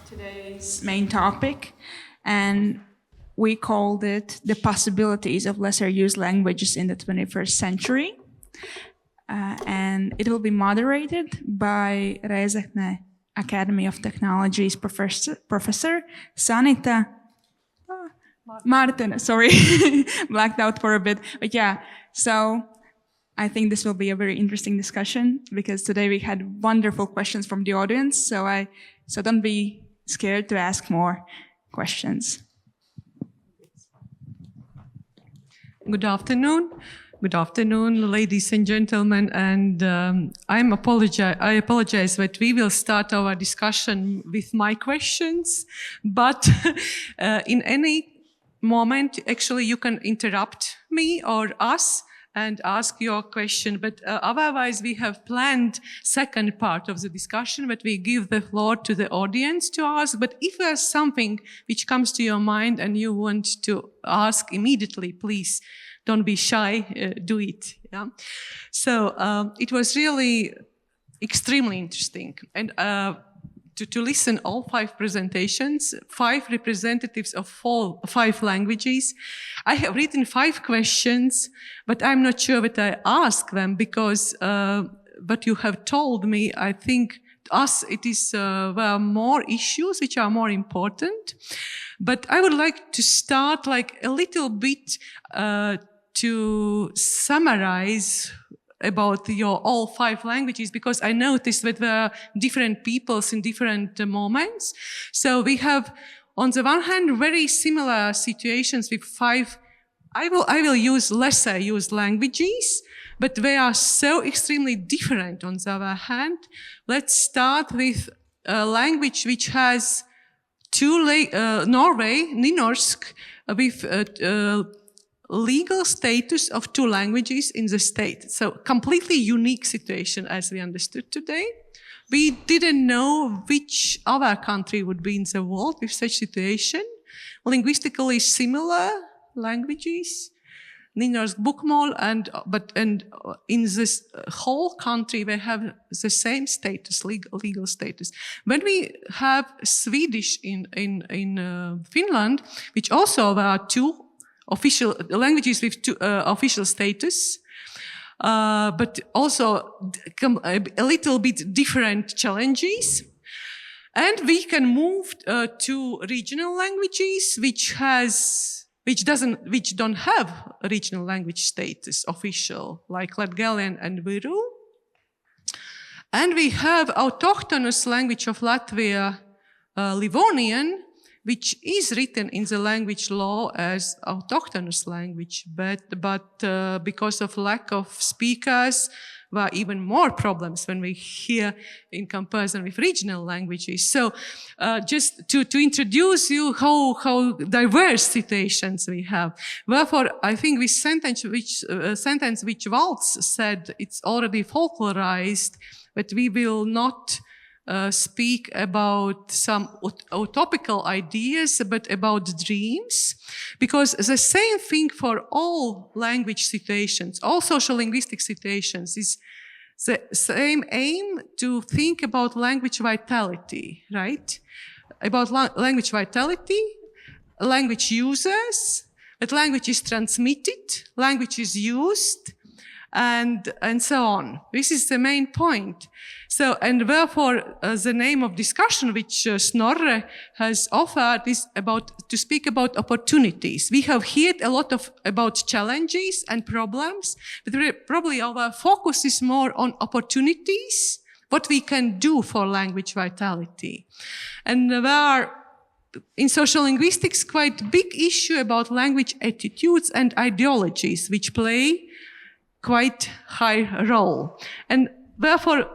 today's main topic, and we called it The Possibilities of Lesser Used Languages in the 21st Century. And it will be moderated by Rezekne Academy of Technology's Professor Sanita Martena. Sorry, blacked out for a bit. But yeah, so I think this will be a very interesting discussion because today we had wonderful questions from the audience. So don't be scared to ask more questions. Good afternoon. Good afternoon, ladies and gentlemen. And I apologize that we will start our discussion with my questions, but in any moment, actually, you can interrupt me or us and ask your question. But otherwise, we have planned second part of the discussion, but we give the floor to the audience to ask. But if there's something which comes to your mind and you want to ask immediately, please don't be shy, do it. Yeah? So it was really extremely interesting. And to listen all 5 presentations, 5 representatives of 5 languages. I have written 5 questions, but I'm not sure that I ask them because what you have told me, I think us it is there are more issues which are more important. But I would like to start like a little bit to summarize about your all 5 languages, because I noticed that there are different peoples in different moments. So we have, on the one hand, very similar situations with 5, I will use lesser used languages, but they are so extremely different on the other hand. Let's start with a language which has 2, Norway, Nynorsk, with legal status of 2 languages in the state. So completely unique situation as we understood today. We didn't know which other country would be in the world with such situation. Linguistically similar languages, Nynorsk Bokmål, and in this whole country they have the same status, legal status. When we have Swedish in Finland, which also there are 2 official languages with 2 official status, but also a little bit different challenges. And we can move to regional languages which don't have regional language status official, like Latgalian and Viru. And we have autochthonous language of Latvia, Livonian, which is written in the language law as autochthonous language, but because of lack of speakers, there are even more problems when we hear in comparison with regional languages. So just to introduce you how diverse situations we have. Therefore, I think this sentence which Avots said, it's already folklorized, but we will not speak about some utopical ideas, but about dreams, because the same thing for all language situations, all social linguistic situations, is the same aim to think about language vitality, right? About language vitality, language users, that language is transmitted, language is used, and so on. This is the main point. So, and therefore, the name of discussion which Snorre has offered is to speak about opportunities. We have heard a lot about challenges and problems, but probably our focus is more on opportunities, what we can do for language vitality. And there are, in social linguistics, quite big issue about language attitudes and ideologies, which play quite high role. And therefore,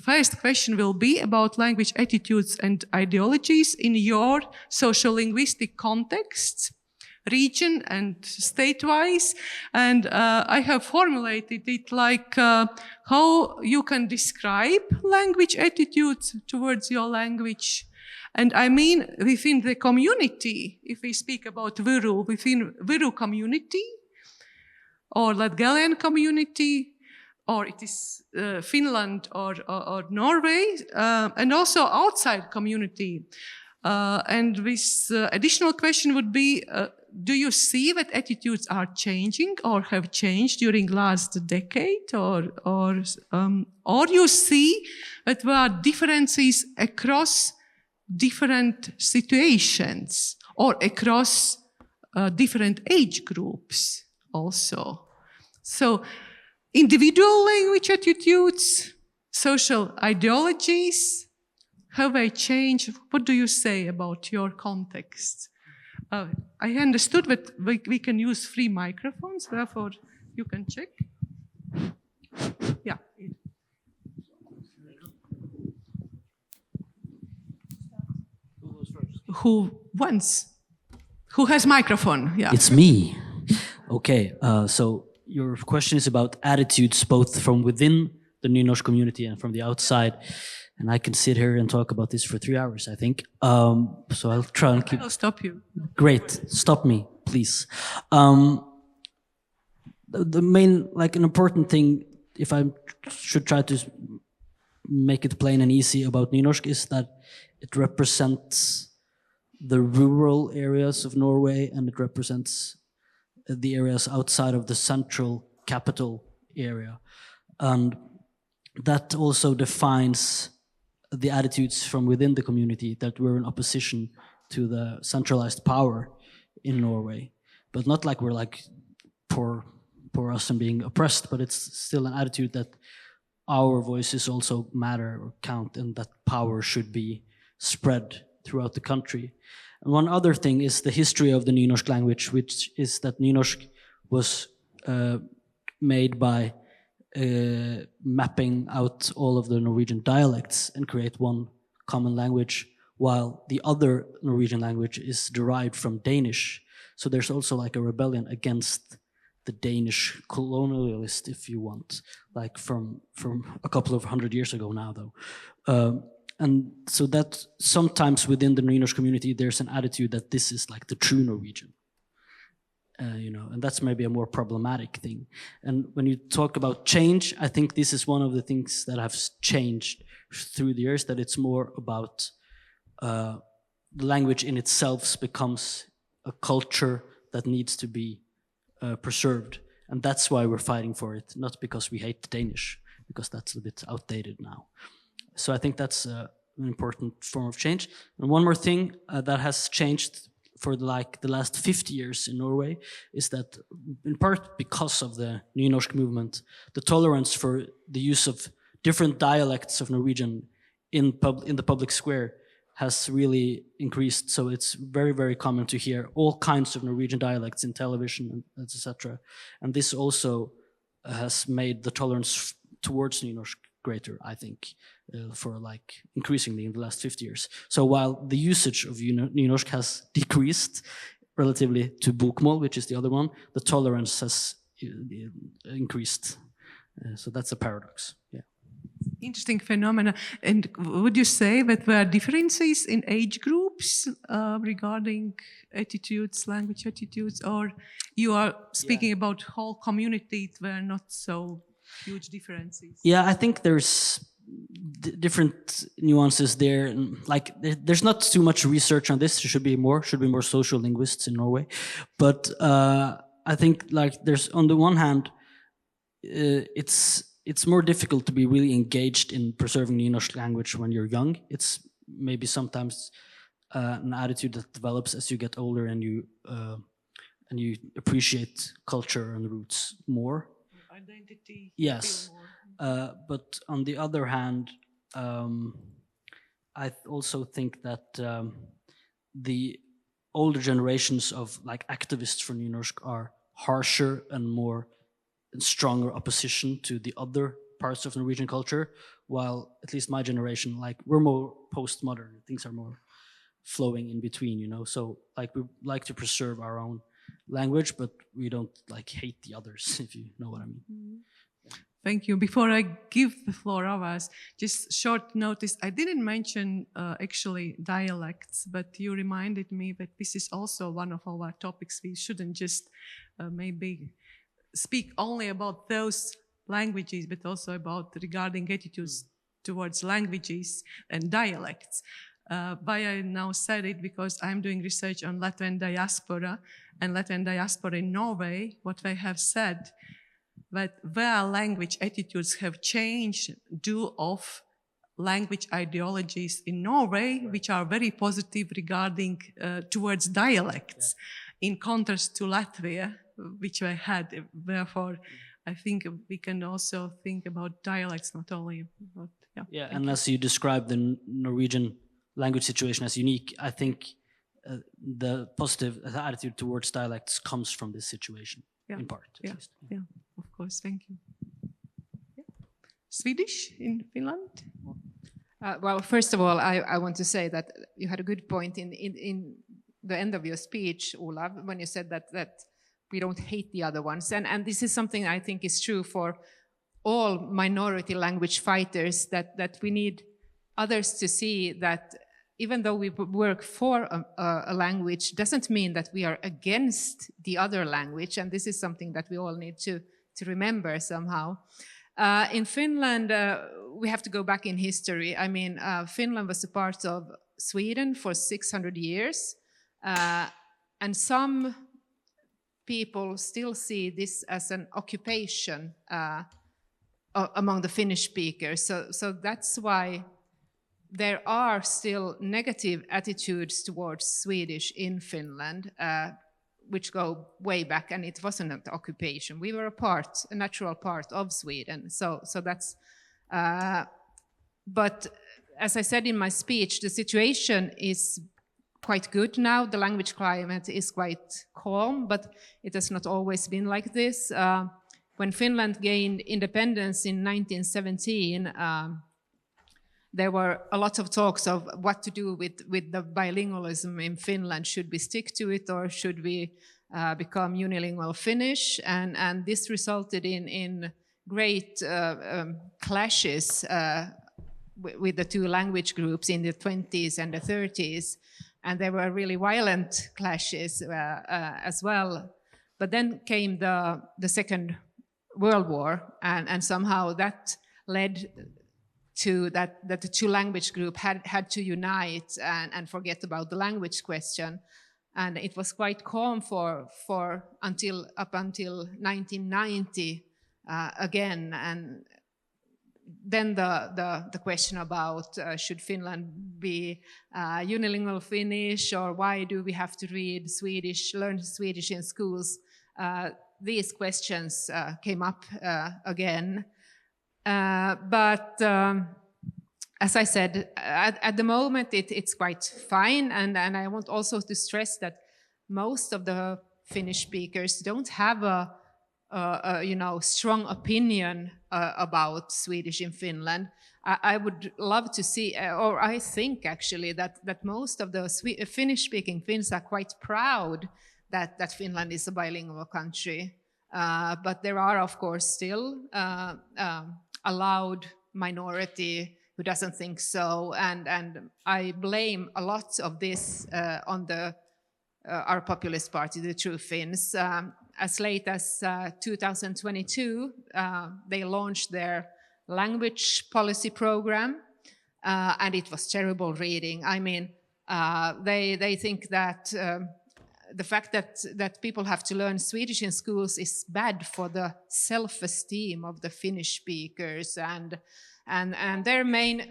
first question will be about language attitudes and ideologies in your social linguistic contexts, region and state-wise. And I have formulated it like how you can describe language attitudes towards your language. And I mean within the community, if we speak about Viru, within Viru community, or Latgalian community, or it is Finland or Norway, and also outside community. And this additional question would be, do you see that attitudes are changing or have changed during last decade, or you see that there are differences across different situations or across different age groups also? So individual language attitudes, social ideologies, how they change? What do you say about your context? I understood that we can use free microphones, therefore you can check. Yeah. Who wants? Who has microphone? Yeah. It's me. Okay, so your question is about attitudes both from within the Nynorsk community and from the outside. And I can sit here and talk about this for 3 hours, I think. So I'll try and keep... I'll stop you. Great. Stop me, please. The main, like an important thing, if I should try to make it plain and easy about Nynorsk, is that it represents the rural areas of Norway, and it represents the areas outside of the central capital area. And that also defines the attitudes from within the community, that we're in opposition to the centralized power in Norway. But not like we're like poor us and being oppressed, but it's still an attitude that our voices also matter or count, and that power should be spread throughout the country. And one other thing is the history of the Nynorsk language, which is that Nynorsk was made by mapping out all of the Norwegian dialects and create one common language, while the other Norwegian language is derived from Danish. So there's also like a rebellion against the Danish colonialist, if you want, like from a couple of 100 years ago now, though. And so that sometimes within the Nynorsk community, there's an attitude that this is like the true Norwegian. You know, and that's maybe a more problematic thing. And when you talk about change, I think this is one of the things that have changed through the years, that it's more about the language in itself becomes a culture that needs to be preserved. And that's why we're fighting for it, not because we hate the Danish, because that's a bit outdated now. So I think that's an important form of change. And one more thing that has changed for the last 50 years in Norway is that, in part because of the Nynorsk movement, the tolerance for the use of different dialects of Norwegian in the public square has really increased. So it's very, very common to hear all kinds of Norwegian dialects in television, etc. And this also has made the tolerance towards Nynorsk greater, I think, for like increasingly in the last 50 years. So while the usage of Nynorsk has decreased relatively to bokmål, which is the other one, the tolerance has increased. So that's a paradox. Yeah. Interesting phenomena. And would you say that there are differences in age groups regarding attitudes, language attitudes, or you are speaking about whole communities where not so huge differences? Yeah, I think there's different nuances there. Like, there's not too much research on this. There should be more social linguists in Norway. But I think, like, there's, on the one hand, it's more difficult to be really engaged in preserving the Nynorsk language when you're young. It's maybe sometimes an attitude that develops as you get older and you appreciate culture and roots more. Identity. Yes. But on the other hand, I also think that the older generations of like activists for Nynorsk are harsher and more stronger opposition to the other parts of Norwegian culture, while at least my generation, like, we're more postmodern. Things are more flowing in between, you know. So like, we like to preserve our own language, but we don't like hate the others, if you know what I mean. Mm-hmm. Thank you. Before I give the floor others, just short notice. I didn't mention actually dialects, but you reminded me that this is also one of our topics. We shouldn't just maybe speak only about those languages, but also about regarding attitudes towards languages and dialects. Why I now said it, because I'm doing research on Latvian diaspora and Latvian diaspora in Norway. What they have said, that their language attitudes have changed due of language ideologies in Norway, which are very positive regarding towards dialects, in contrast to Latvia, which I had. Therefore, I think we can also think about dialects, not only about, And as you described the Norwegian language situation as unique, I think the positive attitude towards dialects comes from this situation, in part, at least. Yeah, of course, thank you. Swedish in Finland? Well, first of all, I want to say that you had a good point in the end of your speech, Olav, when you said that we don't hate the other ones. And this is something I think is true for all minority language fighters, that we need others to see that even though we work for a language, doesn't mean that we are against the other language. And this is something that we all need to remember somehow. In Finland, we have to go back in history. I mean, Finland was a part of Sweden for 600 years. And some people still see this as an occupation among the Finnish speakers. So that's why there are still negative attitudes towards Swedish in Finland, which go way back, and it wasn't an occupation. We were a natural part of Sweden. So that's, but as I said in my speech, the situation is quite good now. The language climate is quite calm, but it has not always been like this. When Finland gained independence in 1917, there were a lot of talks of what to do with the bilingualism in Finland. Should we stick to it, or should we become unilingual Finnish? And this resulted in great clashes with the two language groups in the 20s and the 30s. And there were really violent clashes as well. But then came the Second World War, and somehow that led to that the two language group had to unite and forget about the language question. And it was quite calm up until 1990 again. And then the question about should Finland be unilingual Finnish, or why do we have to read Swedish, learn Swedish in schools? These questions came up again. But as I said, at the moment it's quite fine, and I want also to stress that most of the Finnish speakers don't have a strong opinion about Swedish in Finland. I would love to see, or I think actually that most of the Finnish-speaking Finns are quite proud that Finland is a bilingual country. But there are, of course, still a loud minority who doesn't think so, and I blame a lot of this on our populist party, the True Finns. As late as 2022, they launched their language policy program, and it was terrible reading. I mean, they think that the fact that people have to learn Swedish in schools is bad for the self-esteem of the Finnish speakers, and their main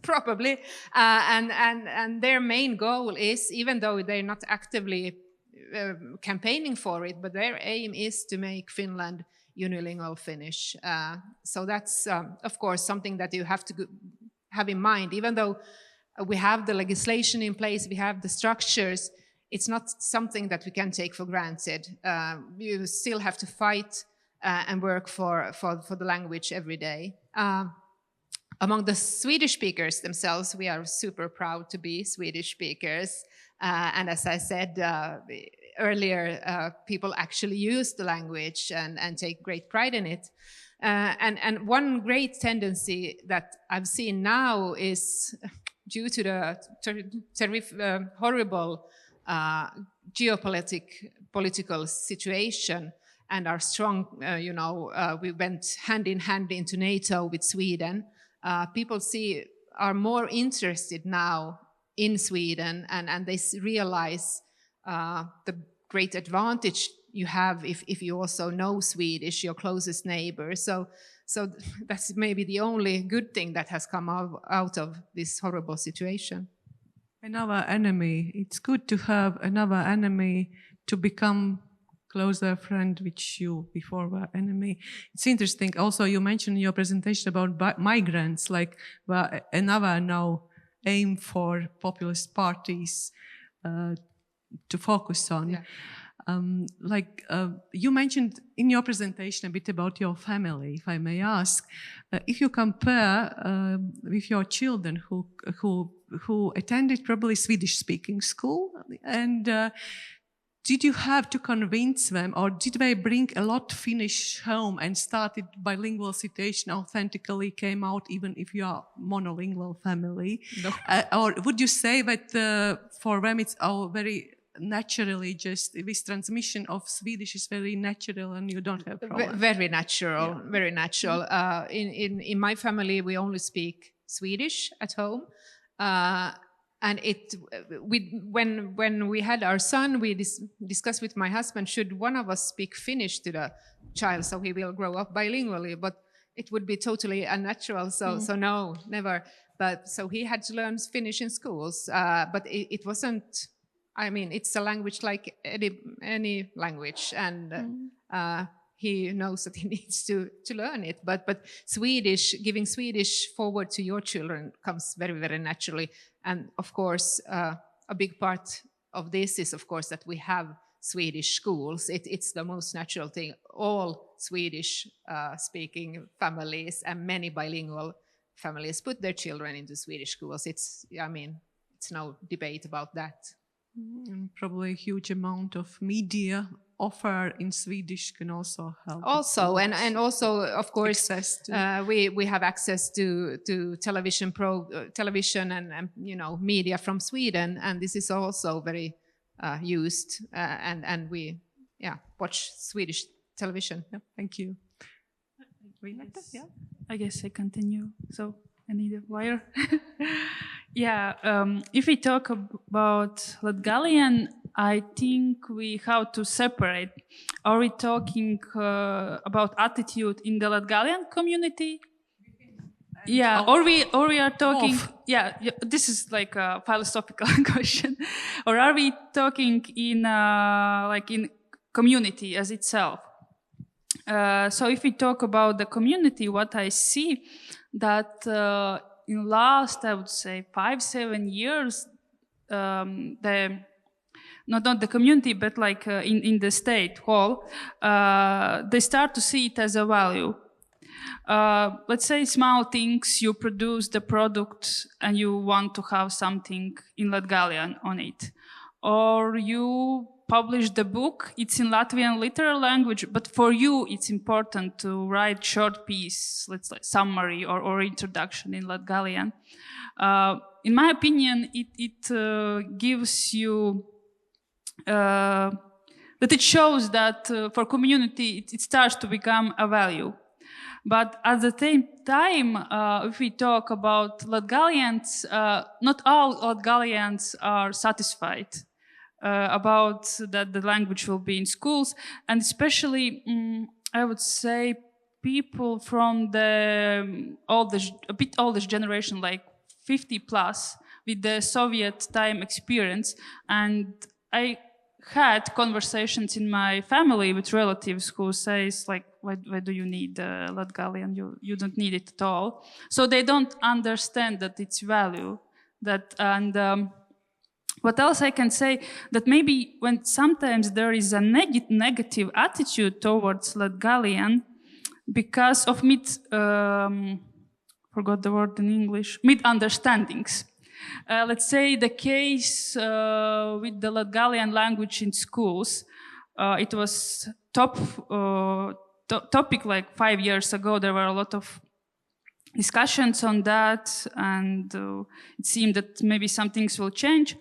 probably and their main goal is, even though they're not actively campaigning for it, but their aim is to make Finland unilingual Finnish. So that's of course something that you have to have in mind. Even though we have the legislation in place, we have the structures, it's not something that we can take for granted. You still have to fight and work for the language every day. Among the Swedish speakers themselves, we are super proud to be Swedish speakers. And as I said earlier, people actually use the language and take great pride in it. And one great tendency that I've seen now is due to the horrible geopolitical situation and are strong, we went hand in hand into NATO with Sweden. People are more interested now in Sweden, and they realize the great advantage you have if you also know Swedish, your closest neighbor. So that's maybe the only good thing that has come out of this horrible situation. Another enemy. It's good to have another enemy to become closer friend, which you before were enemy. It's interesting. Also, you mentioned in your presentation about migrants, like another now aim for populist parties to focus on. Yeah. You mentioned in your presentation a bit about your family, if I may ask. If you compare with your children who attended probably Swedish-speaking school, and did you have to convince them, or did they bring a lot Finnish home and started bilingual situation authentically came out, even if you are monolingual family? No. Or would you say that for them it's very naturally, just this transmission of Swedish is very natural and you don't have problem? Very natural, very natural. In my family, we only speak Swedish at home. And when we had our son, we discussed with my husband, should one of us speak Finnish to the child so he will grow up bilingually? But it would be totally unnatural, so no, never. But so he had to learn Finnish in schools, but it wasn't. I mean, it's a language like any language, and he knows that he needs to learn it. But Swedish, giving Swedish forward to your children comes very, very naturally. And of course, a big part of this is, of course, that we have Swedish schools. It's the most natural thing. All Swedish-speaking families and many bilingual families put their children into Swedish schools. It's no debate about that. And probably a huge amount of media offer in Swedish can also help. Also, and also, of course, to we have access to television and media from Sweden, and this is also very used, and we watch Swedish television. Yeah, thank you. Yes. Yeah, I guess I continue. So I need a wire. If we talk about Latgalian, I think we have to separate. Are we talking about attitude in the Latgalian community? Or we are talking. This is like a philosophical question. Or are we talking in in community as itself? So if we talk about the community, what I see that in last, I would say 5-7 years, not the community, but like in the state whole, they start to see it as a value. Let's say small things, you produce the product and you want to have something in Latgalian on it. Or you publish the book, it's in Latvian literal language, but for you it's important to write short piece, let's say summary or introduction in Latgalian. In my opinion, it gives you that it shows that for community it starts to become a value. But at the same time, if we talk about Latgalians, not all Latgalians are satisfied about that the language will be in schools, and especially I would say people from the a bit older generation, like 50 plus, with the Soviet time experience. And I had conversations in my family with relatives who says like, why do you need Latgalian? You don't need it at all. So they don't understand that it's value. What else I can say, that maybe when sometimes there is a negative attitude towards Latgalian because of forgot the word in English, misunderstandings. Let's say the case with the Latgalian language in schools, it was topic like 5 years ago. There were a lot of discussions on that, and it seemed that maybe some things will change.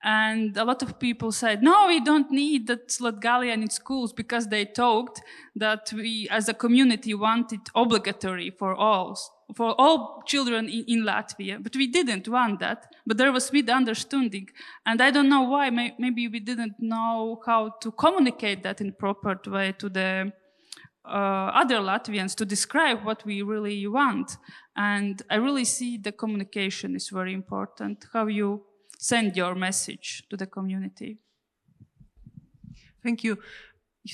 And a lot of people said, no, we don't need that Latgalian in schools because they talked that we as a community want it obligatory for all children in Latvia. But we didn't want that. But there was misunderstanding. And I don't know why. Maybe we didn't know how to communicate that in proper way to the other Latvians to describe what we really want. And I really see the communication is very important, how you send your message to the community. Thank you.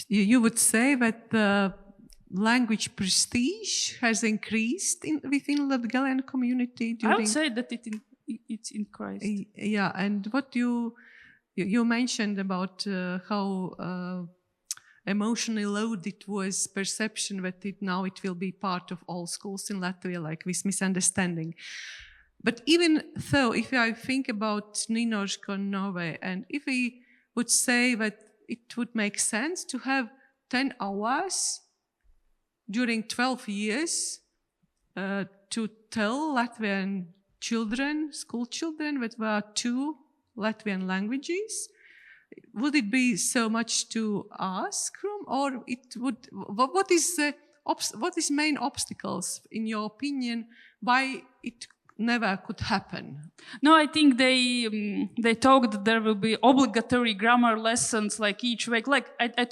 You would say that the language prestige has increased within the Latgalian community during... I would say that it's increased. Yeah, and what you mentioned about how emotionally loaded was perception that now it will be part of all schools in Latvia, like this misunderstanding. But even though, if I think about Nynorsk Norway, and if we would say that it would make sense to have 10 hours during 12 years to tell Latvian children, school children, that there are 2 Latvian languages, would it be so much to ask from, or it would? What is main obstacles, in your opinion, why it never could happen? No, I think they talked that there will be obligatory grammar lessons like each week. Like I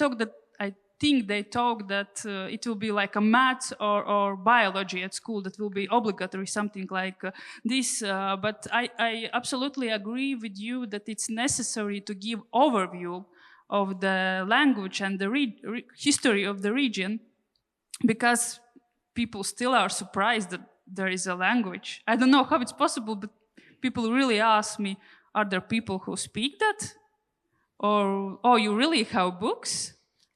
think they talked that it will be like a math or biology at school that will be obligatory, something like this. But I absolutely agree with you that it's necessary to give overview of the language and the history of the region, because people still are surprised that there is a language. I don't know how it's possible, but people really ask me, are there people who speak that? Or, oh, you really have books?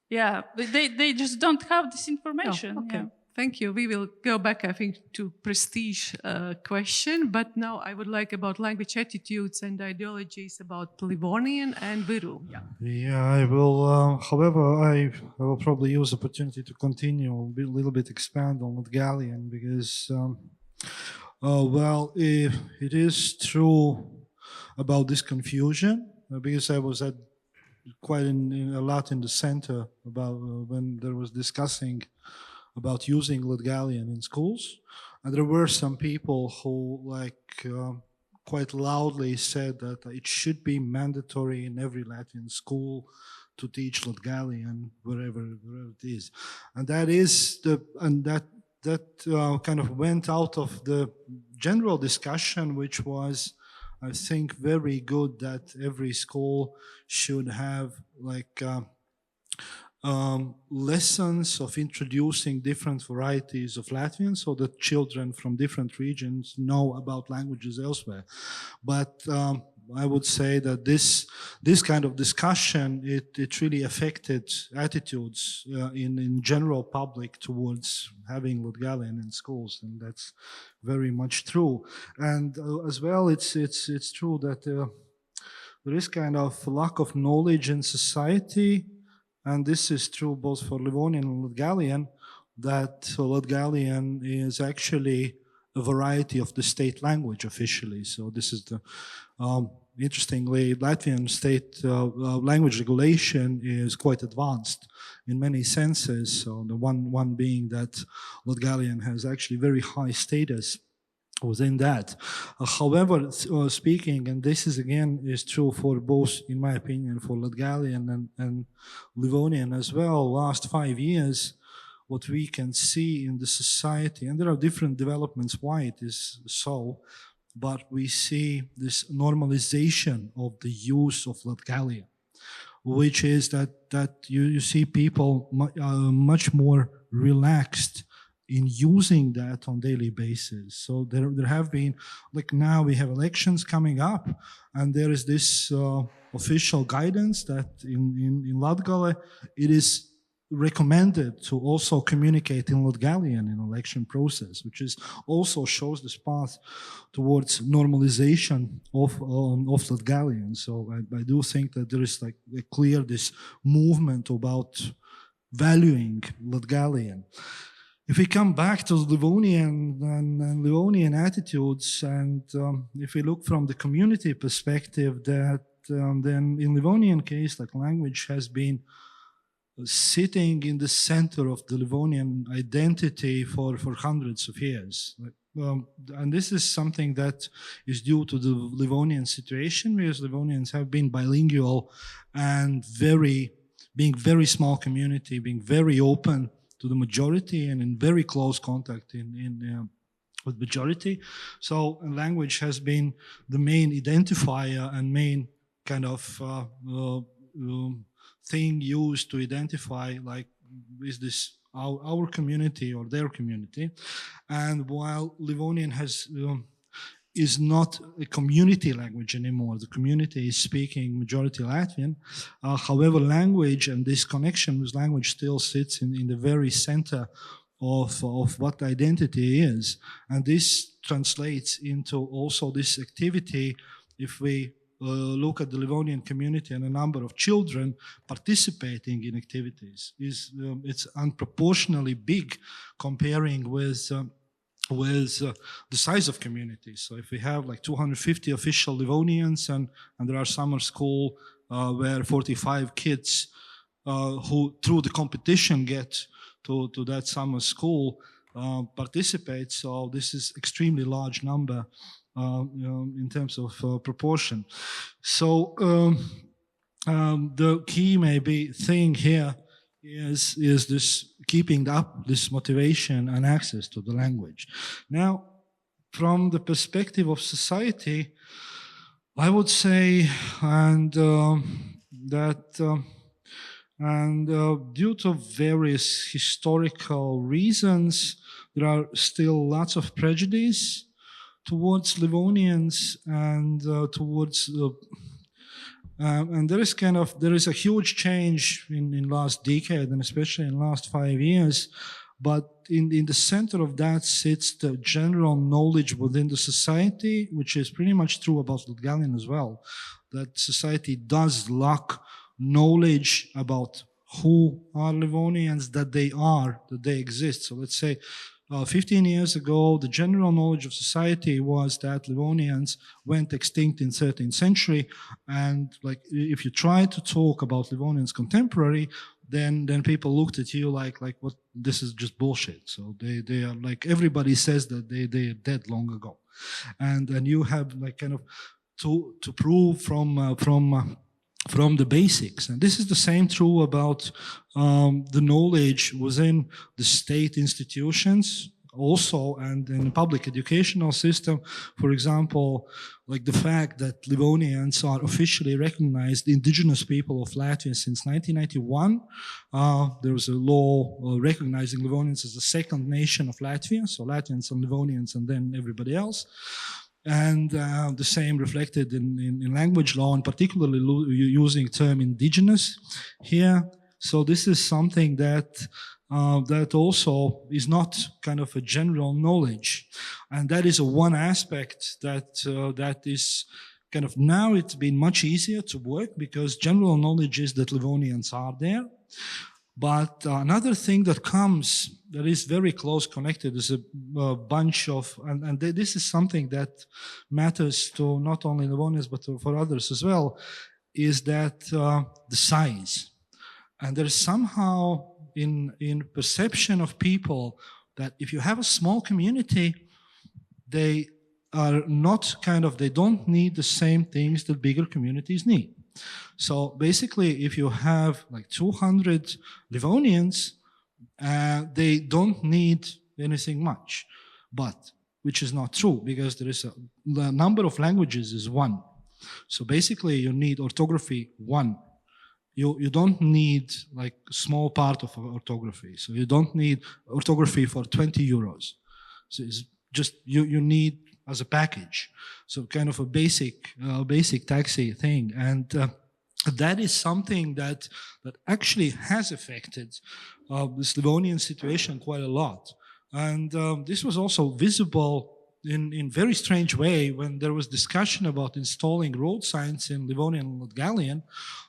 Yeah, they just don't have this information. Oh, okay. Yeah. Thank you. We will go back, I think, to prestige question, but now I would like about language attitudes and ideologies about Livonian and Viru. Yeah, I will. However, I will probably use the opportunity to continue a little bit expand on Latgalian, because, well, it is true about this confusion, because I was at quite a lot in the center about when there was discussing about using Latgalian in schools, and there were some people who quite loudly said that it should be mandatory in every Latvian school to teach Latgalian wherever it is, and that kind of went out of the general discussion, which was, I think, very good, that every school should have lessons of introducing different varieties of Latvian, so that children from different regions know about languages elsewhere. But I would say that this kind of discussion, it really affected attitudes in general public towards having Latgalian in schools, and that's very much true. And as well, it's true that there is kind of lack of knowledge in society, and this is true both for Livonian and Latgalian, that Latgalian is actually a variety of the state language officially. So this is the interestingly, Latvian state language regulation is quite advanced in many senses. So the one being that Latgalian has actually very high status within that. However, speaking, and this is again is true for both, in my opinion, for Latgalian and Livonian as well, last 5 years, what we can see in the society, and there are different developments why it is so, but we see this normalization of the use of Latgalian, which is that you see people much more relaxed in using that on daily basis. So there have been, like now we have elections coming up, and there is this official guidance that in Latgale it is recommended to also communicate in Latgalian in election process, which is also shows this path towards normalization of Latgalian. So I do think that there is like a clear this movement about valuing Latgalian. If we come back to Livonian and Livonian attitudes, and if we look from the community perspective, that then in Livonian case, like language has been sitting in the center of the Livonian identity for hundreds of years. And this is something that is due to the Livonian situation, because Livonians have been bilingual and being very small community, being very open to the majority and in very close contact with majority. So language has been the main identifier and main kind of thing used to identify, like, is this our community or their community? And while Livonian is not a community language anymore, the community is speaking majority Latvian. However, language and this connection with language still sits in the very center of what identity is. And this translates into also this activity. If we look at the Livonian community and a number of children participating in activities, it's unproportionally big comparing with the size of communities. So if we have like 250 official Livonians and there are summer school where 45 kids who through the competition get to that summer school participate, so this is extremely large number in terms of proportion. So the key maybe thing here is this keeping up this motivation and access to the language. Now, from the perspective of society, I would say, and due to various historical reasons, there are still lots of prejudice towards Livonians and towards and there is a huge change in last decade and especially in last 5 years. But in the center of that sits the general knowledge within the society, which is pretty much true about Latgalian as well. That society does lack knowledge about who are Livonians, that they exist. So let's say 15 years ago, the general knowledge of society was that Livonians went extinct in 13th century. And like, if you try to talk about Livonians contemporary, then people looked at you like what, this is just bullshit. So they are like, everybody says that they are dead long ago. And you have like kind of to prove from the basics. And this is the same true about the knowledge within the state institutions also, and in the public educational system. For example, like the fact that Livonians are officially recognized indigenous people of Latvia since 1991. There was a law recognizing Livonians as the second nation of Latvia, so Latvians and Livonians and then everybody else. And the same reflected in language law, and particularly using term indigenous here. So this is something that also is not kind of a general knowledge, and that is one aspect that is kind of, now it's been much easier to work because general knowledge is that Livonians are there. But another thing that comes that is very close connected is a bunch of, and this is something that matters to not only Livonians but for others as well, is that the size. And there is somehow in perception of people that if you have a small community, they are not kind of, they don't need the same things that bigger communities need. So basically, if you have like 200 Livonians, they don't need anything much, but which is not true, because there is the number of languages is 1. So basically, you need orthography 1. You don't need like a small part of orthography. So you don't need orthography for 20 euros. So it's just you need as a package. So kind of a basic taxi thing. And that is something that actually has affected the Livonian situation quite a lot. And this was also visible in very strange way, when there was discussion about installing road signs in Livonian and Latgalian,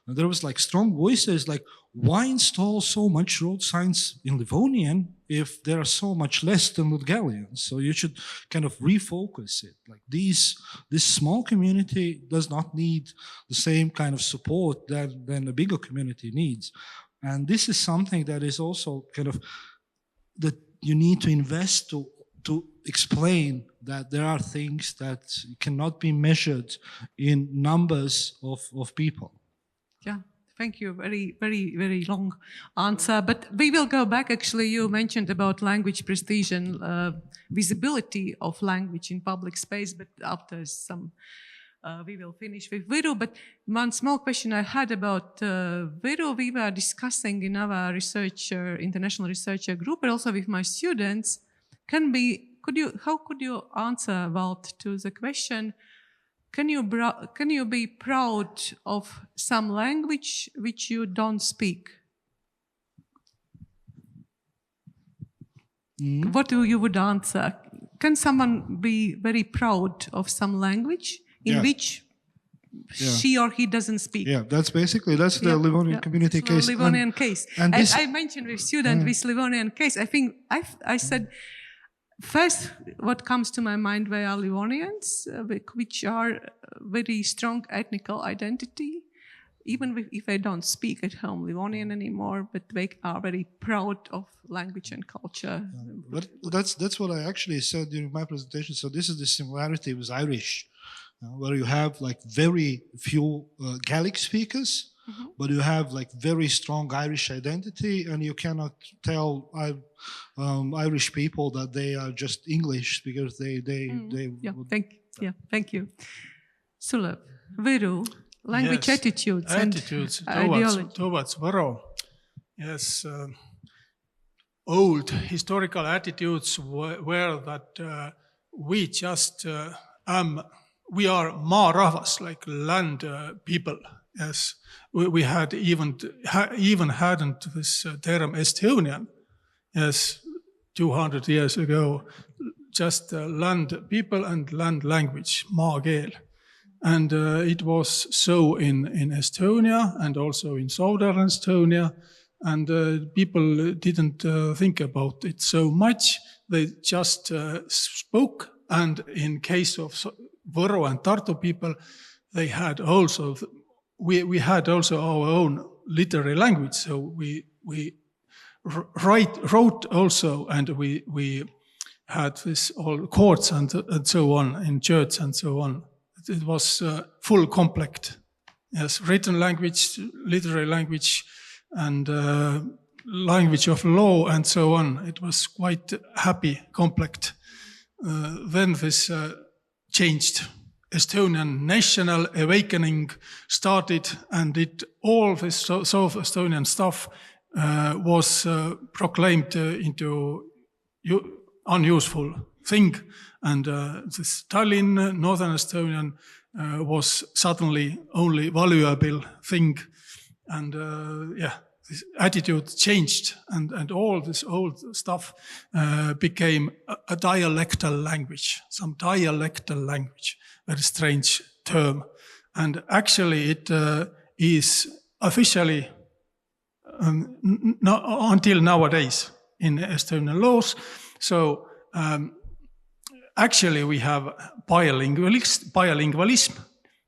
there was like strong voices like, why install so much road signs in Livonian if there are so much less than Latgalian? So you should kind of refocus it. Like this small community does not need the same kind of support than a bigger community needs. And this is something that is also kind of that you need to invest to explain that there are things that cannot be measured in numbers of people. Yeah, thank you. Very, very, very long answer. But we will go back. Actually, you mentioned about language prestige and visibility of language in public space, but after some, we will finish with Viru. But one small question I had about Viru, we were discussing in our international researcher group, but also with my students, how could you answer, Walt, to the question, can you be proud of some language which you don't speak? What you would answer? Can someone be very proud of some language in which she or he doesn't speak? Yeah, that's the Livonian community case. Livonian case. And this, I mentioned with student with Livonian case. I think I said, first, what comes to my mind were Livonians, which are very strong ethnical identity, even if they don't speak at home Livonian anymore, but they are very proud of language and culture. But that's what I actually said during my presentation. So this is the similarity with Irish, where you have like very few Gaelic speakers, but you have like very strong Irish identity, and you cannot tell Irish people that they are just English because they thank you. Sulab, Viru, language attitudes towards Võro. Yes, old historical attitudes were that we just we are maarahvas, like land people. Yes, we had even hadn't this term Estonian. Yes, 200 years ago, just land people and land language, maakeel. And it was so in Estonia and also in southern Estonia. And people didn't think about it so much. They just spoke. And in case of Võro and Tartu people, they had also, we had also our own literary language. So we wrote also, and we had this all courts and so on in church and so on. It was full complete. Yes, written language, literary language, and language of law and so on. It was quite happy, complete. Then this changed. Estonian national awakening started, and all this South Estonian stuff was proclaimed into unuseful thing. And this Tallinn, Northern Estonian, was suddenly only valuable thing. And this attitude changed, and all this old stuff became a dialectal language, some dialectal language, very strange term. And actually it is officially, until nowadays, in Estonian laws. So actually we have bilingualism,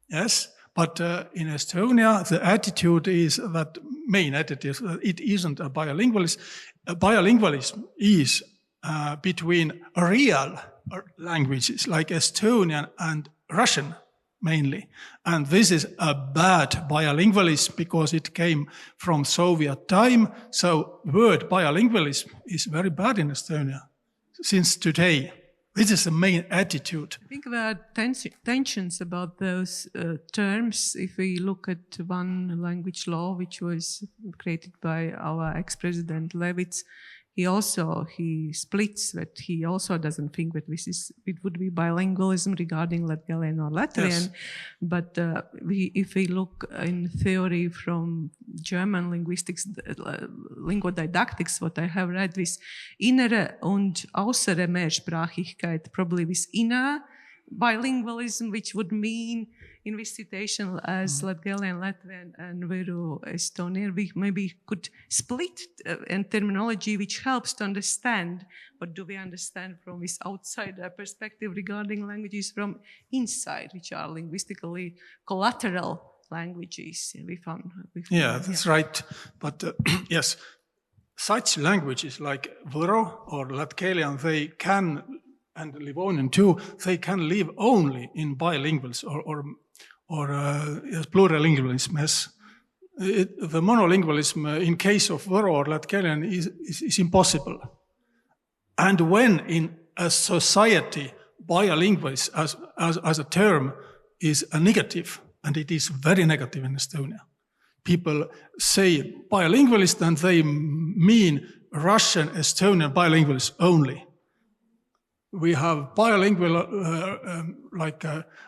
yes, but in Estonia the attitude is that main attitude, it isn't a bilingualism. Bilingualism is between real languages like Estonian and Russian mainly. And this is a bad bilingualism because it came from Soviet time. So word bilingualism is very bad in Estonia since today. This is the main attitude. I think there are tensions about those terms. If we look at one language law, which was created by our ex-president Levits, he splits that he also doesn't think that it would be bilingualism regarding Latgalian or Latvian. Yes. But if we look in theory from German linguistics, linguodidactics, what I have read, with innere und äußere Mehrsprachigkeit, probably with inner bilingualism, which would mean in this situation as Latgalian, Latvian, and Viru Estonian, we maybe could split in terminology which helps to understand what do we understand from this outsider perspective regarding languages from inside, which are linguistically collateral languages. Yeah, that's right. But yes, such languages like Võro or Latgalian, they can, and Livonian too, they can live only in bilinguals or plurilingualism. Yes. The monolingualism in case of Võro or Latgalian is impossible. And when in a society bilingualism as a term is a negative, and it is very negative in Estonia. People say bilingualist and they mean Russian, Estonian bilingualists only. We have bilingual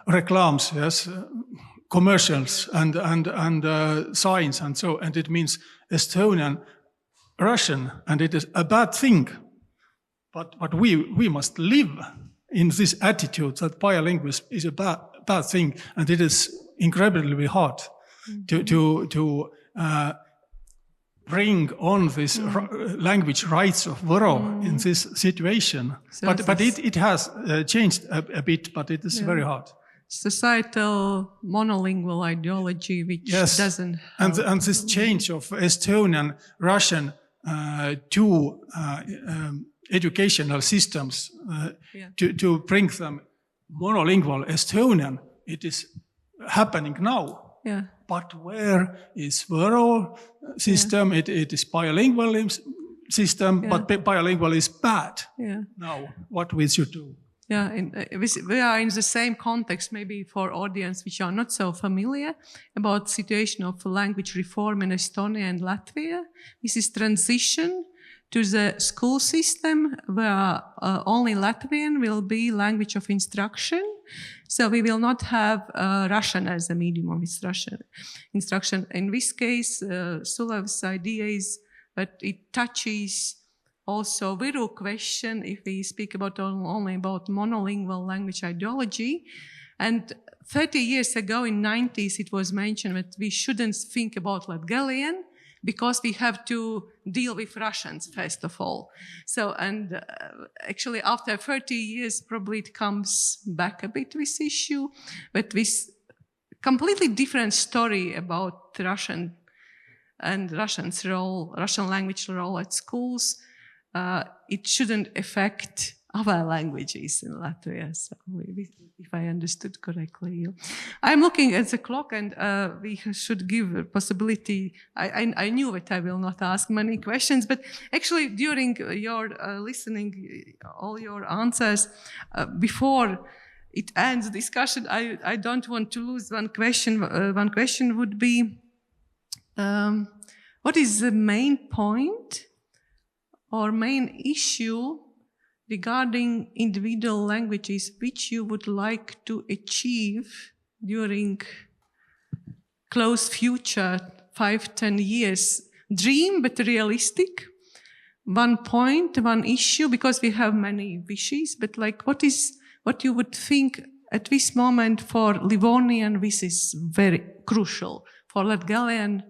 reclams, yes, commercials and signs and so, and it means Estonian, Russian, and it is a bad thing. But we must live in this attitude that bilingualism is a bad thing, and it is incredibly hard to bring on this language rights of Võro in this situation. So but it has changed a bit, but it is very hard. Societal monolingual ideology, which doesn't help. And this change of Estonian, Russian to educational systems to bring them monolingual Estonian, it is happening now. Yeah. But where is Võro system? It is bilingual system, but bilingual is bad. Yeah. Now, what we should do? Yeah, we are in the same context, maybe for audience which are not so familiar about situation of language reform in Estonia and Latvia. This is transition to the school system where only Latvian will be language of instruction. So we will not have Russian as a medium of instruction. In this case, Sulev's idea is that it touches also Viru question if we speak about only about monolingual language ideology. And 30 years ago in 90s, it was mentioned that we shouldn't think about Latgalian because we have to deal with Russians, first of all. So, and actually after 30 years, probably it comes back a bit, this issue, but with completely different story about Russian and Russian's role, Russian language role at schools. It shouldn't affect other languages in Latvia, so if I understood correctly. I'm looking at the clock and we should give a possibility. I knew that I will not ask many questions, but actually during your listening, all your answers, before it ends the discussion, I don't want to lose one question. One question would be, what is the main point or main issue regarding individual languages which you would like to achieve during close future, 5-10 years? Dream, but realistic. One point, one issue, because we have many wishes, but like what you would think at this moment for Livonian, this is very crucial. For Latgalian,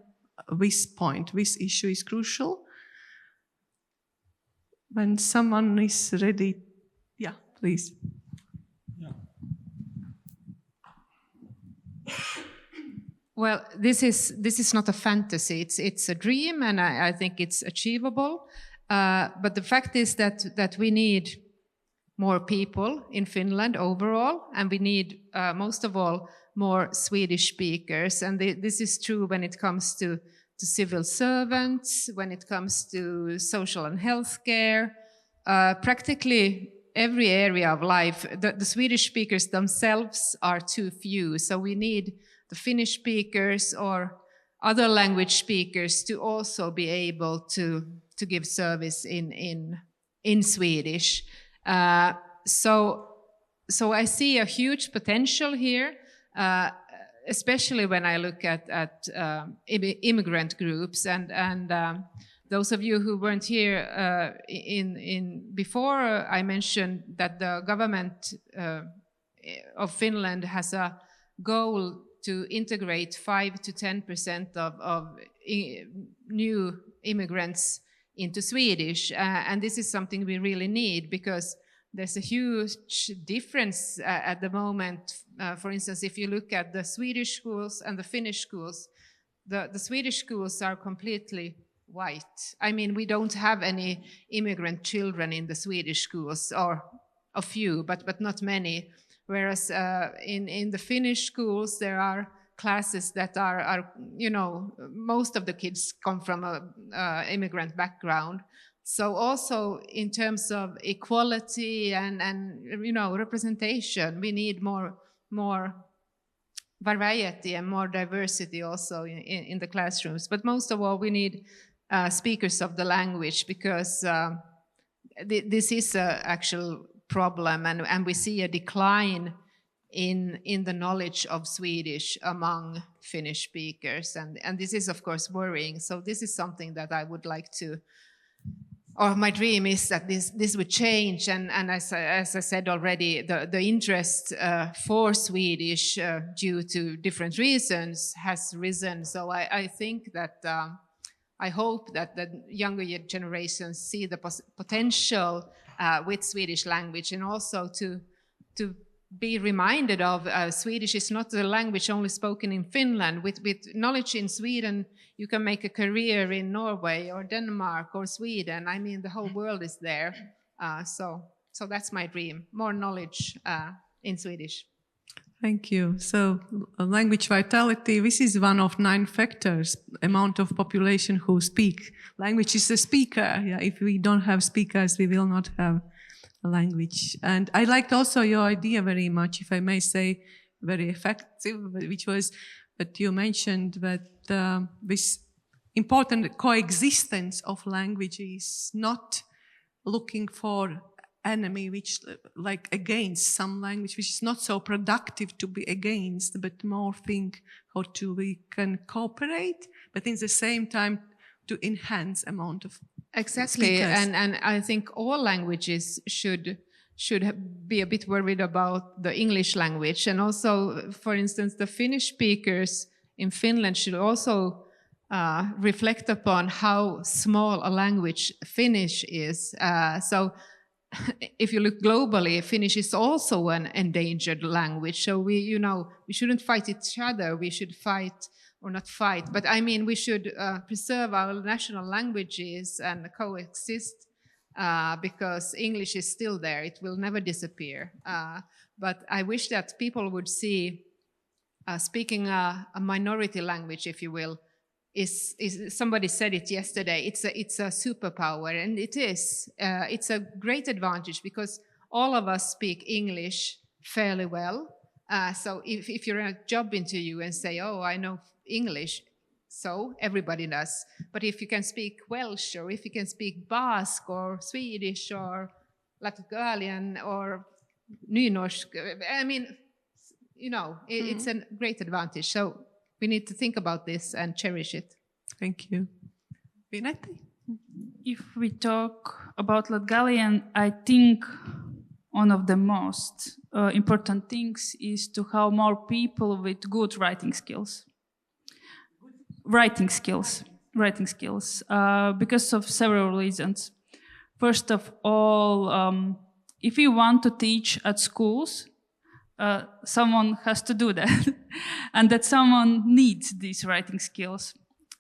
this point, this issue is crucial. When someone is ready, yeah, please. Yeah. Well, this is not a fantasy. It's a dream, and I think it's achievable. But the fact is that we need more people in Finland overall, and we need most of all more Swedish speakers. And this is true when it comes to civil servants, when it comes to social and healthcare, practically every area of life. The Swedish speakers themselves are too few, so we need the Finnish speakers or other language speakers to also be able to to give service in Swedish. So I see a huge potential here, especially when I look at immigrant groups and those of you who weren't here before, I mentioned that the government of Finland has a goal to integrate 5 to 10% of new immigrants into Swedish, and this is something we really need because there's a huge difference at the moment. For instance, if you look at the Swedish schools and the Finnish schools, the Swedish schools are completely white. I mean, we don't have any immigrant children in the Swedish schools, or a few, but not many. Whereas in the Finnish schools, there are classes that are most of the kids come from an immigrant background. So also in terms of equality and representation, we need more variety and more diversity also in the classrooms. But most of all, we need speakers of the language, because this is an actual problem, and we see a decline in the knowledge of Swedish among Finnish speakers, and this is of course worrying. So this is something that I would like to, or my dream is that this would change, and as I said already, the interest for Swedish due to different reasons has risen. So I think that I hope that the younger generations see the potential with Swedish language, and also to be reminded of Swedish is not a language only spoken in Finland. With knowledge in Sweden, you can make a career in Norway or Denmark or Sweden. I mean, the whole world is there. So that's my dream, more knowledge in Swedish. Thank you. So language vitality, this is one of 9 factors, amount of population who speak. Language is a speaker. Yeah, if we don't have speakers, we will not have a language. And I liked also your idea very much, if I may say, very effective, which was that you mentioned that this important coexistence of languages, not looking for enemy, which like against some language, which is not so productive to be against, but more think how we can cooperate, but in the same time to enhance amount of exactly speakers. And I think all languages should be a bit worried about the English language, and also, for instance, the Finnish speakers in Finland should also reflect upon how small a language Finnish is. So if you look globally, Finnish is also an endangered language. So we shouldn't fight each other. We should fight, or not fight, but I mean, we should preserve our national languages and coexist, because English is still there. It will never disappear. But I wish that people would see speaking a minority language, if you will, is somebody said it yesterday, it's a superpower, and it is. It's a great advantage because all of us speak English fairly well. So if you're in a job interview and say, oh, I know English, so everybody does. But if you can speak Welsh, or if you can speak Basque or Swedish or Latgalian or Nynorsk, I mean, it's a great advantage. So we need to think about this and cherish it. Thank you. Vinette? If we talk about Latgalian, I think one of the most important things is to have more people with good writing skills. Because of several reasons. First of all, if you want to teach at schools, someone has to do that, and that someone needs these writing skills.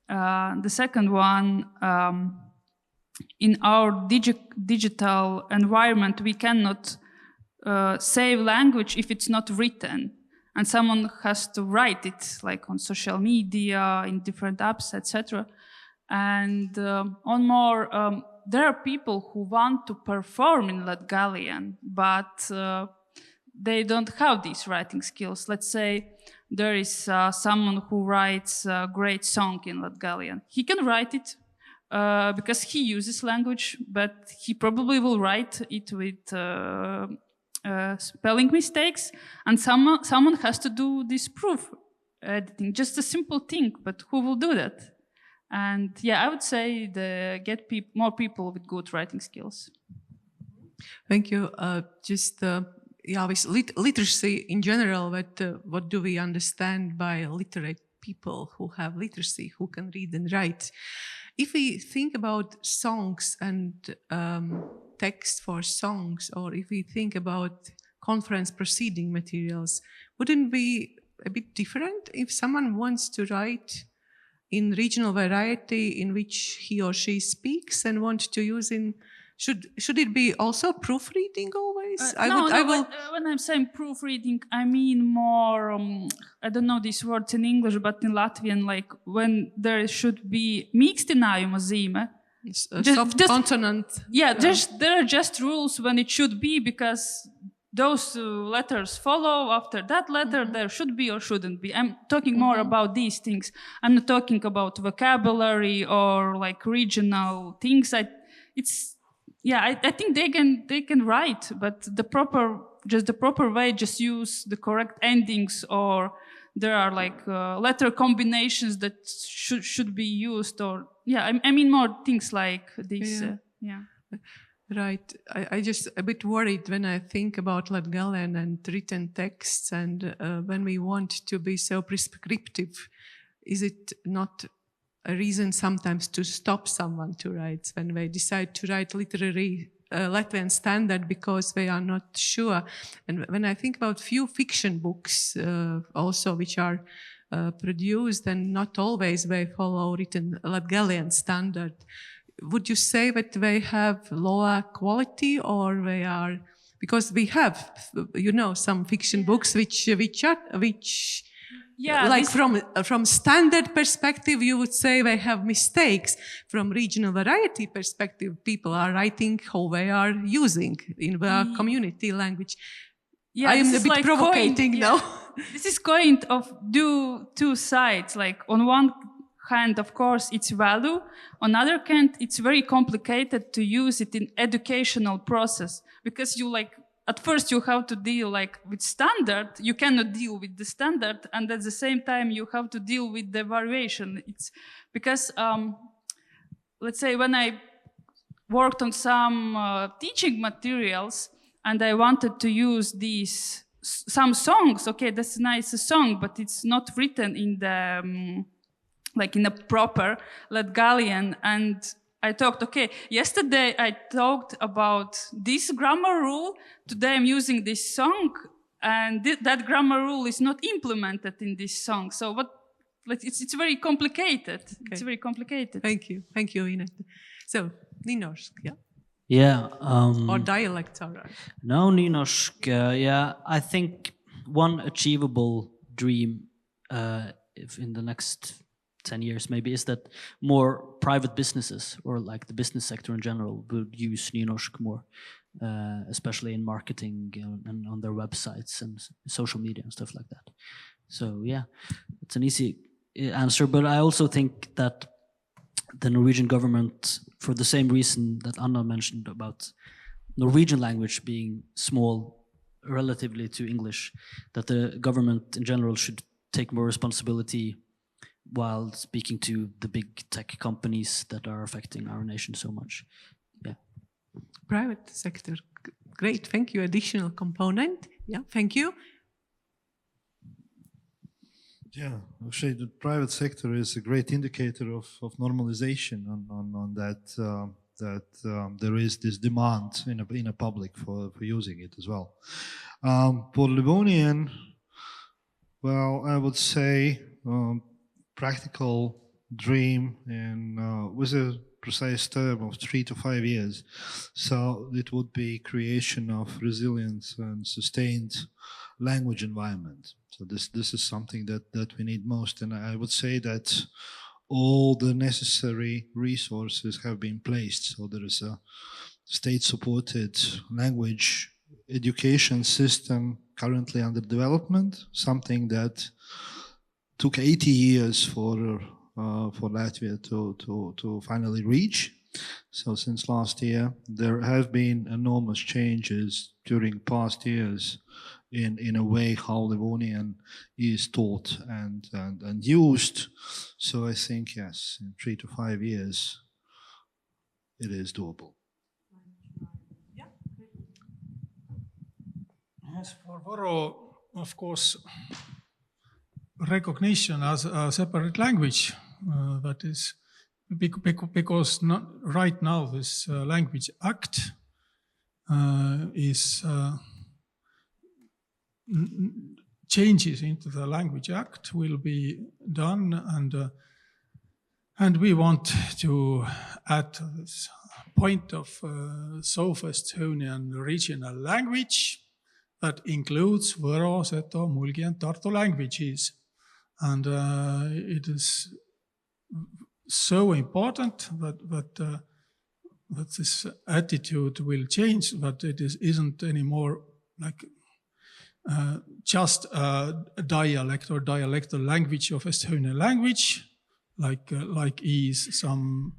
The second one, in our digital environment, we cannot save language if it's not written, and someone has to write it, like on social media, in different apps, etc. And on more, there are people who want to perform in Latgalian, but they don't have these writing skills. Let's say there is someone who writes a great song in Latgalian. He can write it, because he uses language, but he probably will write it with spelling mistakes, and someone has to do this proof editing. Just a simple thing, but who will do that? And yeah, I would say get more people with good writing skills. Thank you. With literacy in general, what do we understand by literate people who have literacy, who can read and write? If we think about songs and text for songs, or if we think about conference proceeding materials, wouldn't be a bit different if someone wants to write in regional variety in which he or she speaks and want to use in? Should it be also proofreading always? When I'm saying proofreading, I mean more, I don't know these words in English, but in Latvian, like when there should be mīkstinājuma zīme. Soft consonant. Yeah, there are just rules when it should be, because those letters follow after that letter. There should be or shouldn't be. I'm talking more about these things. I'm not talking about vocabulary or like regional things. I think they can write, but the proper way, just use the correct endings, or there are like letter combinations that should be used, or I mean more things like this. Right. I just a bit worried when I think about Latgalian and written texts, and when we want to be so prescriptive, is it not a reason sometimes to stop someone to write when they decide to write literary Latvian standard because they are not sure? And when I think about few fiction books also which are produced, and not always they follow written Latgalian standard, would you say that they have lower quality, or they are, because we have, some fiction books which from standard perspective, you would say they have mistakes. From regional variety perspective, people are writing how they are using in their community language. Yeah, I am a bit provocating now. This is going of two sides. Like on one hand, of course, it's value. On other hand, it's very complicated to use it in educational process, because at first you have to deal with standard. You cannot deal with the standard, and at the same time you have to deal with the variation. It's because, let's say, when I worked on some teaching materials and I wanted to use some songs, okay, that's a nice song, but it's not written in the, in a proper Latgalian. And I thought, okay, yesterday I talked about this grammar rule. Today I'm using this song, and that grammar rule is not implemented in this song. So it's very complicated. Okay. It's very complicated. Thank you, Ina. So Ninošk, or dialects, all right. No, Ninošk. I think one achievable dream, if in the next 10 years maybe, is that more private businesses, or like the business sector in general, would use Ninošk more, especially in marketing and on their websites and social media and stuff like that. So it's an easy answer, but I also think that the Norwegian government, for the same reason that Anna mentioned about Norwegian language being small relatively to English, that the government in general should take more responsibility while speaking to the big tech companies that are affecting our nation so much. Private sector, great, thank you. Additional component, thank you. Actually, the private sector is a great indicator of normalization on that there is this demand in a public for using it as well. For Livonian, well, I would say practical dream, and with a precise term of 3 to 5 years. So it would be creation of resilience and sustained language environment. So this is something that we need most, and I would say that all the necessary resources have been placed. So there is a state-supported language education system currently under development, something that took 80 years for for Latvia to finally reach. So since last year, there have been enormous changes during past years in a way how Livonian is taught and used. So I think, yes, in 3 to 5 years, it is doable. Yes, for Voro, of course, recognition as a separate language, that is because right now this language act is changes into the language act will be done, and we want to add this point of South Estonian regional language that includes Võro, Seto, Mulgi and Tartu languages. And it is so important that this attitude will change, that it isn't anymore like just a dialect or dialectal language of Estonian language, like is some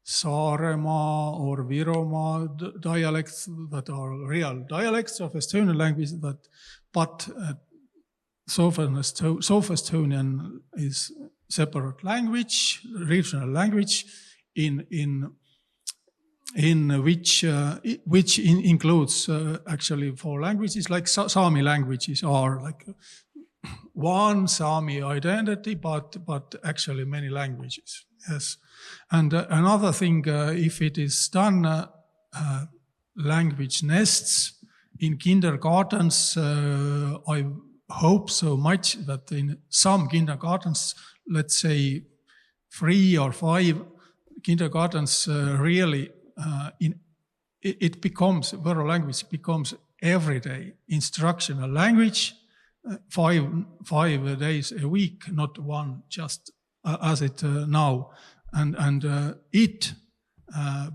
Saaremaa or Virumaa dialects that are real dialects of Estonian language, but South Estonian is separate language, regional language, in which includes actually 4 languages, like Sami languages are like one Sami identity, but actually many languages. Yes, and another thing, if it is done, language nests in kindergartens. I hope so much that in some kindergartens, let's say 3 or 5 kindergartens, really it becomes, Võro language becomes everyday instructional language, 5 days a week, not one, just as it now, and it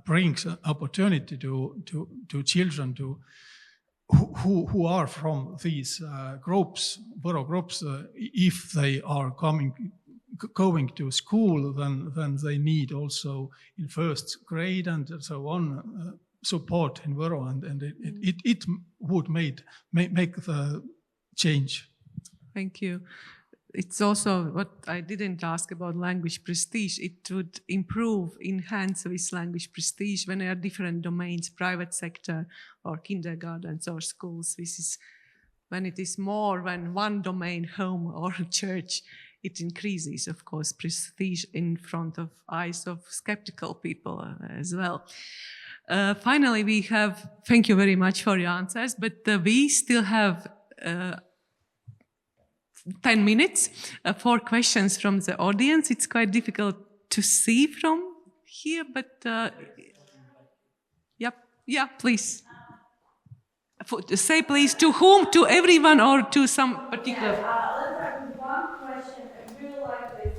brings opportunity to children who are from these groups, Võro groups, if they are going to school, then they need also in first grade and so on support in Võro, and it would make the change. Thank you. It's also what I didn't ask about language prestige. It would improve, enhance this language prestige when there are different domains, private sector or kindergartens or schools. This is when it is more than one domain, home or church. It increases, of course, prestige in front of eyes of skeptical people as well. Finally, thank you very much for your answers, but we still have 10 minutes for questions from the audience. It's quite difficult to see from here, but yeah, please. Say please to whom, to everyone or to some particular... Let's start with one question. I really like this.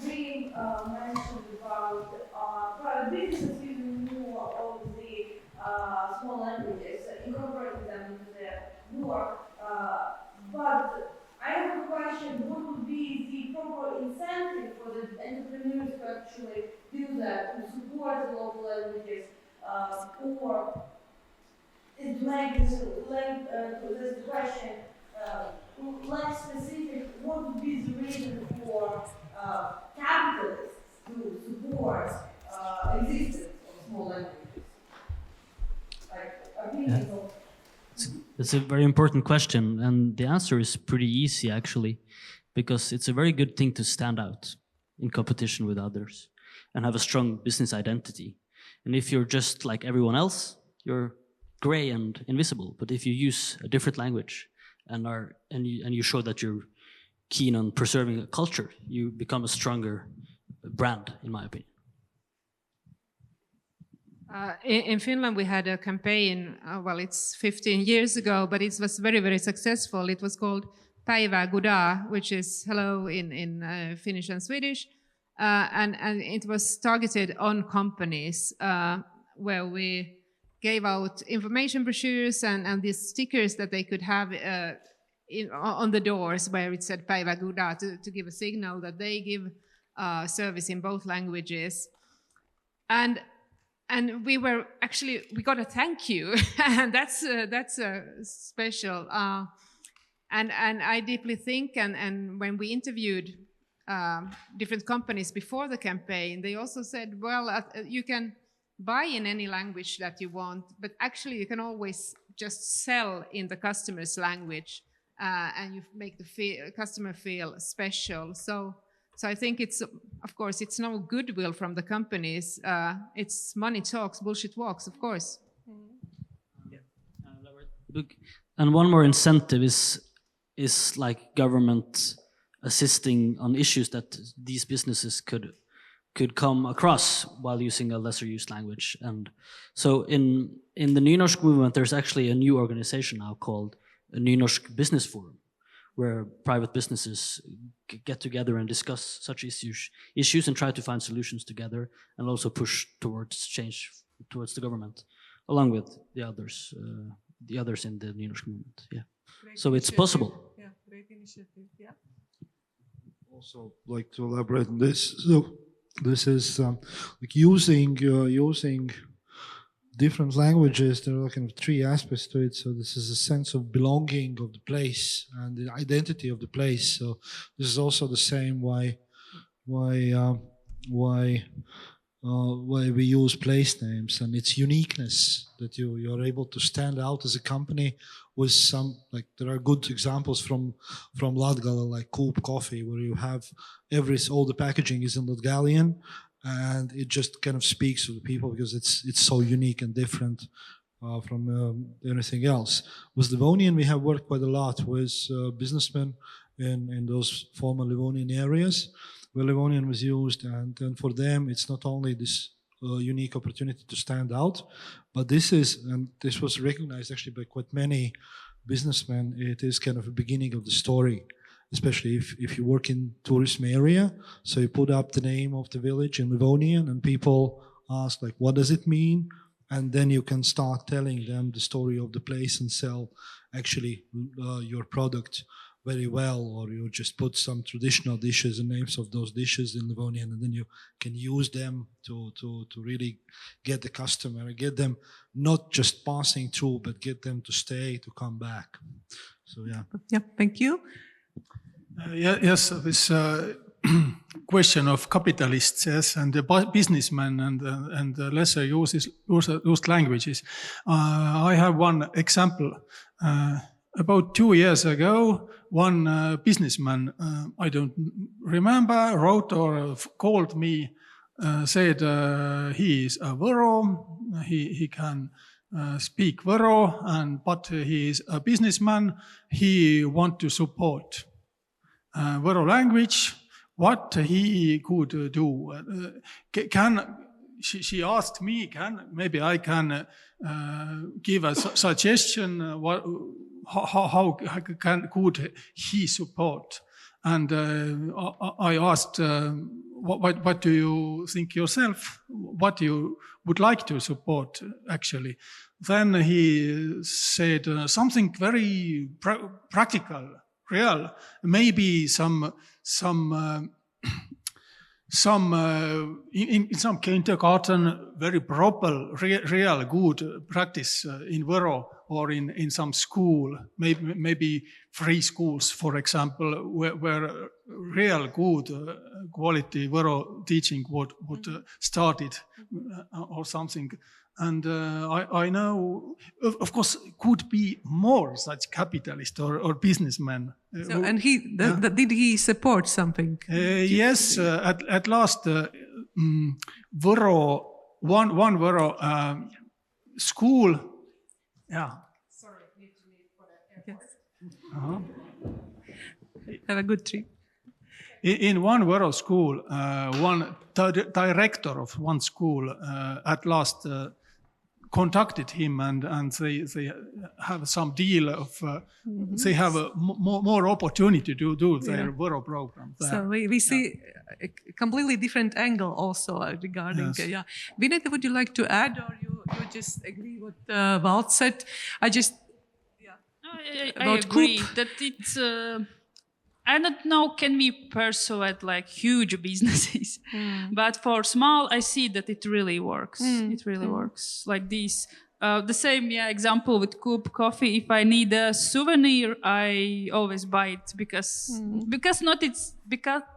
We mentioned about private businesses using more of the small languages, incorporating them into their work. But I have a question: what would be the proper incentive for the entrepreneurs to actually do that, to support the local languages, or to make this question less specific? What would be the reason for capitalists to support existence of small languages? Like opinions of. It's a very important question, and the answer is pretty easy actually, because it's a very good thing to stand out in competition with others and have a strong business identity. And if you're just like everyone else, you're gray and invisible. But if you use a different language and you show that you're keen on preserving a culture, you become a stronger brand, in my opinion. In Finland, we had a campaign, well, it's 15 years ago, but it was very, very successful. It was called Päivä Guda, which is hello in Finnish and Swedish. And it was targeted on companies where we gave out information brochures and these stickers that they could have on the doors where it said Päivä Guda to give a signal that they give service in both languages. And we got a thank you, and that's special. And I deeply think, and when we interviewed different companies before the campaign, they also said, well, you can buy in any language that you want, but actually you can always just sell in the customer's language, and you make the customer feel special. So I think of course, it's no goodwill from the companies. It's money talks, bullshit walks, of course. And one more incentive is like government assisting on issues that these businesses could come across while using a lesser used language. And so in the Nynorsk movement, there's actually a new organization now called a Nynorsk Business Forum, where private businesses get together and discuss such issues and try to find solutions together, and also push towards change towards the government, along with the others in the Nynorsk movement. Yeah, great so it's possible. Yeah, great initiative. Yeah. Also, like to elaborate on this. So this is like using different languages. There are kind of three aspects to it. So this is a sense of belonging of the place and the identity of the place. So this is also the same why we use place names and its uniqueness, that you're able to stand out as a company with some, like there are good examples from Latgale, like Coop Coffee, where you have all the packaging is in Latgalian, and it just kind of speaks to the people because it's so unique and different from anything else. With Livonian, we have worked quite a lot with businessmen in those former Livonian areas where Livonian was used, and for them it's not only this unique opportunity to stand out, but this was recognized actually by quite many businessmen. It is kind of a beginning of the story, especially if you work in tourism area. So you put up the name of the village in Livonian, and people ask like, what does it mean? And then you can start telling them the story of the place and sell actually your product very well, or you just put some traditional dishes and names of those dishes in Livonian, and then you can use them to really get the customer, get them not just passing through, but get them to stay, to come back. So yeah. Yeah, thank you. Yes, this question of capitalists, yes, and the businessmen and the lesser used languages. I have one example. About 2 years ago, one businessman, I don't remember, wrote or called me, said he is a Võro, he can speak Võro, but he is a businessman, he want to support Võro language, what he could do. She asked me, maybe I can give a suggestion, how could he support? And I asked, what do you think yourself? What you would like to support, actually? Then he said something very practical, real, maybe some in some kindergarten, very proper, real good practice in Võro, or in some school, maybe free schools, for example, where real good quality Võro teaching would started or something. And I know, of course, could be more such capitalist or businessmen. So, and did he support something? Yes, at last, Võro, one Võro school. Yeah. Sorry, need to leave for the airport. Uh-huh. Have a good trip. In one Võro school, one director of one school at last contacted him, and they have some deal of they have a more opportunity to do their Võro program there. So we see a completely different angle also regarding Yes. Vineta, would you like to add, or you just agree with Walt said? I just No, I about agree Coop? that it's. I don't know. Can we persuade like huge businesses? But for small, I see that it really works. It really works. Like this. The same example with Coop coffee. If I need a souvenir, I always buy it because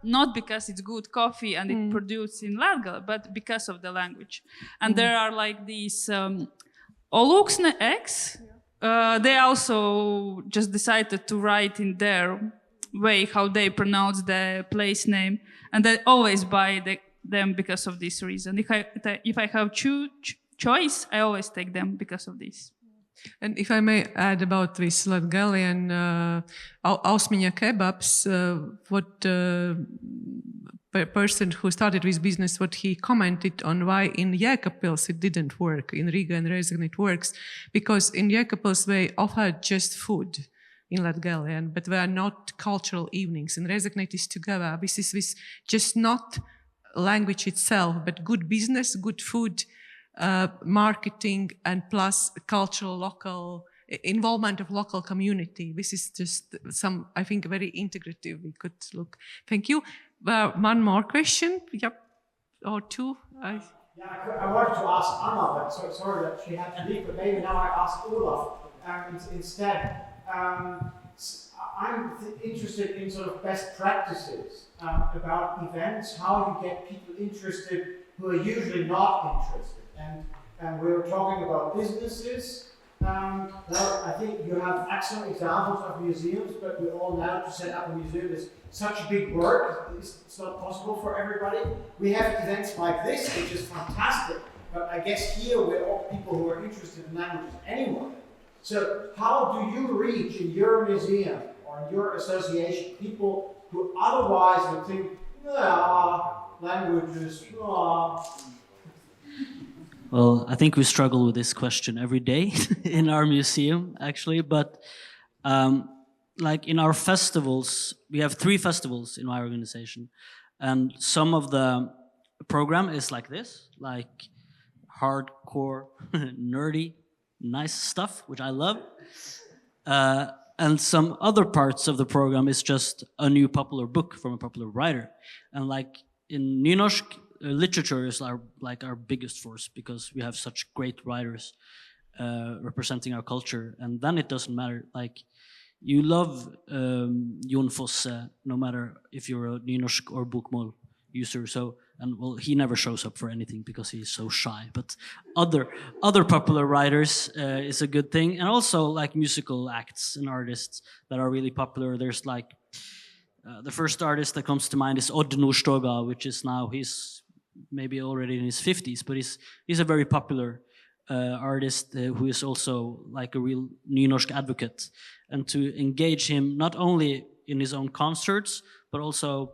not because it's good coffee and it produced in Latgale, but because of the language. And there are like these Oluksne X. They also just decided to write in their way how they pronounce the place name, and I always buy them because of this reason. If I have choice, I always take them because of this. And if I may add about this Latgalian Ausmiņa kebabs, what person who started this business, what he commented on why in Jēkabpils it didn't work, in Riga and Rezekne it works, because in Jēkabpils they offered just food in Latgalian, but they are not cultural evenings. In Rezekne it is together. This is just not language itself, but good business, good food, marketing, and plus cultural local involvement of local community. This is just some, I think, very integrative. We could look. Thank you. One more question. Yep, or two. Yeah, I wanted to ask Anna, but sorry that she had to leave. But maybe now I ask Olaf instead. I'm interested in sort of best practices about events, how you get people interested who are usually not interested. And we were talking about businesses. Well, I think you have excellent examples of museums, but we all know to set up a museum is such big work. It's not possible for everybody. We have events like this, which is fantastic. But I guess here we're all people who are interested in languages anyway. So how do you reach in your museum or in your association people who otherwise would think, languages, Well, I think we struggle with this question every day in our museum, actually. But like in our festivals, we have 3 festivals in my organization. And some of the program is like this, like hardcore, nerdy, nice stuff, which I love. And some other parts of the program is just a new popular book from a popular writer. And like in Nynorsk, literature is our biggest force because we have such great writers representing our culture, and then it doesn't matter. Like you love Jon Fosse, no matter if you're a Nynorsk or Bokmål user. So, and well, he never shows up for anything because he's so shy. But other popular writers is a good thing, and also like musical acts and artists that are really popular. There's like the first artist that comes to mind is Odd Nordstoga, which is now he's maybe already in his 50s, but he's a very popular artist who is also like a real Nynorsk advocate. And to engage him not only in his own concerts, but also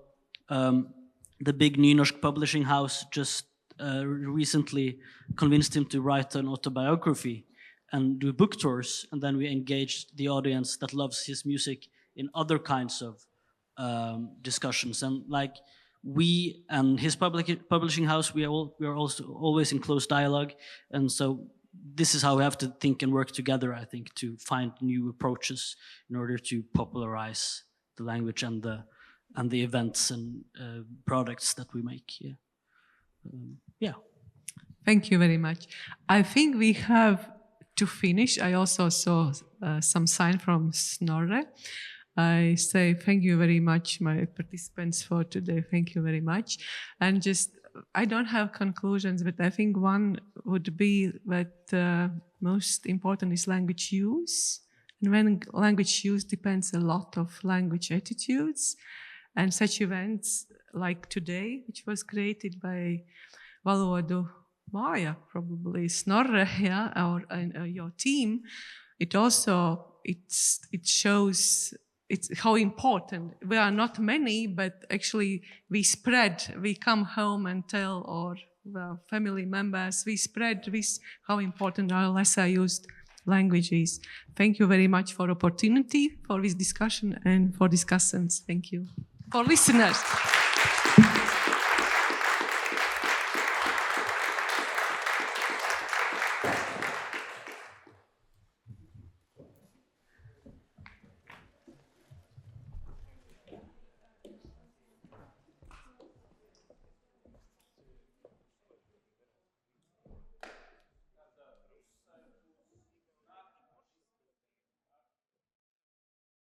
the big Nynorsk publishing house just recently convinced him to write an autobiography and do book tours. And then we engaged the audience that loves his music in other kinds of discussions. And like we and his publishing house, we are also always in close dialogue, and so this is how we have to think and work together, I think, to find new approaches in order to popularize the language and the events and products that we make. Yeah. Thank you very much. I think we have to finish. I also saw some sign from Snorre. I say thank you very much, my participants, for today. Thank you very much. And just, I don't have conclusions, but I think one would be that most important is language use. And when language use depends a lot of language attitudes, and such events like today, which was created by Valodu Māja, probably Snorre, or your team, it also, it shows it's how important. We are not many, but actually we spread. We come home and tell our family members, we spread this, how important our lesser used language is. Thank you very much for opportunity, for this discussion, and for discussants. Thank you. For listeners.